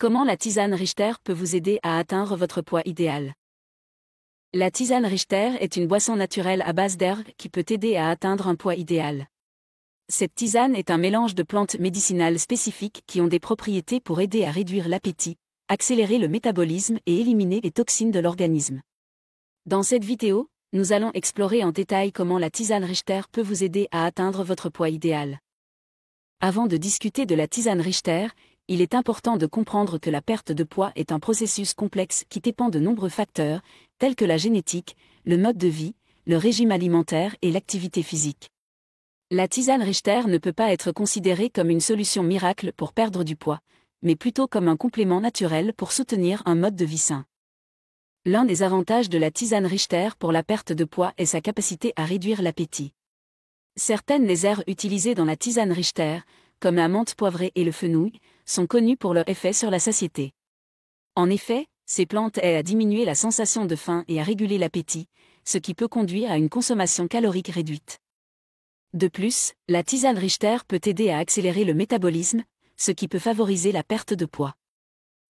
Comment la tisane Richter peut vous aider à atteindre votre poids idéal? La tisane Richter est une boisson naturelle à base d'herbes qui peut aider à atteindre un poids idéal. Cette tisane est un mélange de plantes médicinales spécifiques qui ont des propriétés pour aider à réduire l'appétit, accélérer le métabolisme et éliminer les toxines de l'organisme. Dans cette vidéo, nous allons explorer en détail comment la tisane Richter peut vous aider à atteindre votre poids idéal. Avant de discuter de la tisane Richter, il est important de comprendre que la perte de poids est un processus complexe qui dépend de nombreux facteurs, tels que la génétique, le mode de vie, le régime alimentaire et l'activité physique. La tisane Richter ne peut pas être considérée comme une solution miracle pour perdre du poids, mais plutôt comme un complément naturel pour soutenir un mode de vie sain. L'un des avantages de la tisane Richter pour la perte de poids est sa capacité à réduire l'appétit. Certaines des herbes utilisées dans la tisane Richter, comme la menthe poivrée et le fenouil, sont connues pour leur effet sur la satiété. En effet, ces plantes aident à diminuer la sensation de faim et à réguler l'appétit, ce qui peut conduire à une consommation calorique réduite. De plus, la tisane Richter peut aider à accélérer le métabolisme, ce qui peut favoriser la perte de poids.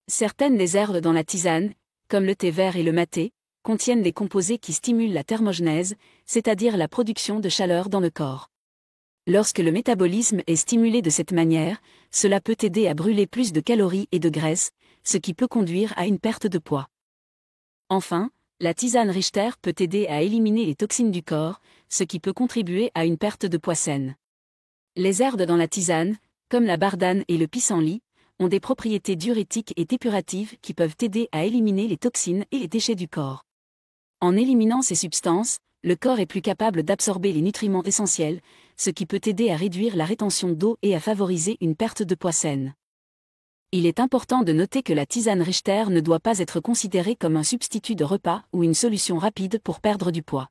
Certaines des herbes dans la tisane, comme le thé vert et le maté, contiennent des composés qui stimulent la thermogenèse, c'est-à-dire la production de chaleur dans le corps. Lorsque le métabolisme est stimulé de cette manière, cela peut aider à brûler plus de calories et de graisse, ce qui peut conduire à une perte de poids. Enfin, la tisane Richter peut aider à éliminer les toxines du corps, ce qui peut contribuer à une perte de poids saine. Les herbes dans la tisane, comme la bardane et le pissenlit, ont des propriétés diurétiques et dépuratives qui peuvent aider à éliminer les toxines et les déchets du corps. En éliminant ces substances, le corps est plus capable d'absorber les nutriments essentiels, ce qui peut aider à réduire la rétention d'eau et à favoriser une perte de poids saine. Il est important de noter que la tisane Richter ne doit pas être considérée comme un substitut de repas ou une solution rapide pour perdre du poids.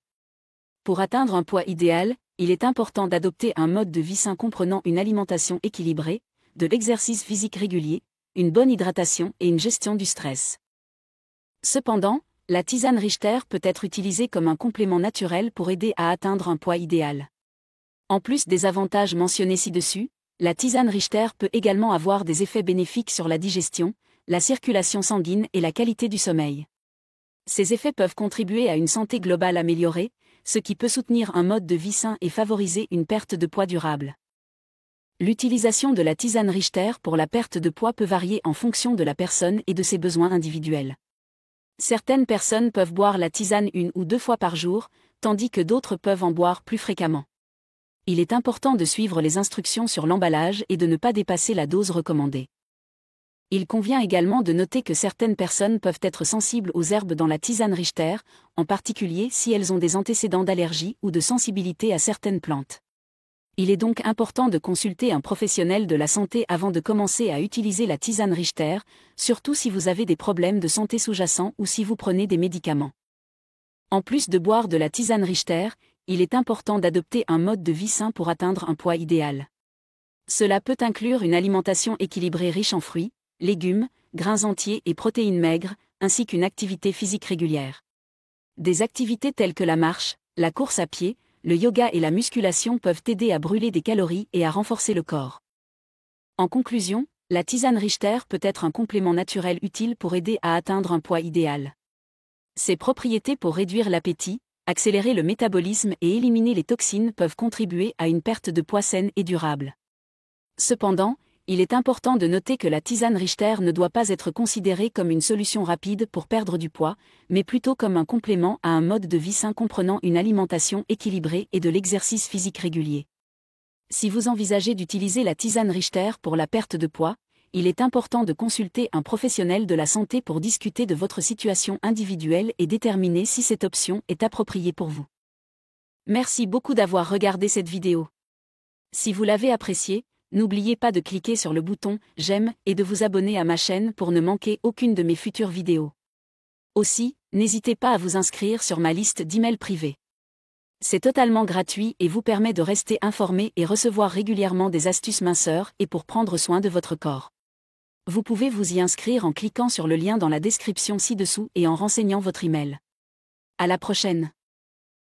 Pour atteindre un poids idéal, il est important d'adopter un mode de vie sain comprenant une alimentation équilibrée, de l'exercice physique régulier, une bonne hydratation et une gestion du stress. Cependant, la tisane Richter peut être utilisée comme un complément naturel pour aider à atteindre un poids idéal. En plus des avantages mentionnés ci-dessus, la tisane Richter peut également avoir des effets bénéfiques sur la digestion, la circulation sanguine et la qualité du sommeil. Ces effets peuvent contribuer à une santé globale améliorée, ce qui peut soutenir un mode de vie sain et favoriser une perte de poids durable. L'utilisation de la tisane Richter pour la perte de poids peut varier en fonction de la personne et de ses besoins individuels. Certaines personnes peuvent boire la tisane 1 ou 2 fois par jour, tandis que d'autres peuvent en boire plus fréquemment. Il est important de suivre les instructions sur l'emballage et de ne pas dépasser la dose recommandée. Il convient également de noter que certaines personnes peuvent être sensibles aux herbes dans la tisane Richter, en particulier si elles ont des antécédents d'allergie ou de sensibilité à certaines plantes. Il est donc important de consulter un professionnel de la santé avant de commencer à utiliser la tisane Richter, surtout si vous avez des problèmes de santé sous-jacents ou si vous prenez des médicaments. En plus de boire de la tisane Richter, il est important d'adopter un mode de vie sain pour atteindre un poids idéal. Cela peut inclure une alimentation équilibrée riche en fruits, légumes, grains entiers et protéines maigres, ainsi qu'une activité physique régulière. Des activités telles que la marche, la course à pied, le yoga et la musculation peuvent aider à brûler des calories et à renforcer le corps. En conclusion, la tisane Richter peut être un complément naturel utile pour aider à atteindre un poids idéal. Ses propriétés pour réduire l'appétit, accélérer le métabolisme et éliminer les toxines peuvent contribuer à une perte de poids saine et durable. Cependant, il est important de noter que la tisane Richter ne doit pas être considérée comme une solution rapide pour perdre du poids, mais plutôt comme un complément à un mode de vie sain comprenant une alimentation équilibrée et de l'exercice physique régulier. Si vous envisagez d'utiliser la tisane Richter pour la perte de poids, il est important de consulter un professionnel de la santé pour discuter de votre situation individuelle et déterminer si cette option est appropriée pour vous. Merci beaucoup d'avoir regardé cette vidéo. Si vous l'avez appréciée, n'oubliez pas de cliquer sur le bouton « J'aime » et de vous abonner à ma chaîne pour ne manquer aucune de mes futures vidéos. Aussi, n'hésitez pas à vous inscrire sur ma liste d'emails privés. C'est totalement gratuit et vous permet de rester informé et recevoir régulièrement des astuces minceurs et pour prendre soin de votre corps. Vous pouvez vous y inscrire en cliquant sur le lien dans la description ci-dessous et en renseignant votre email. À la prochaine.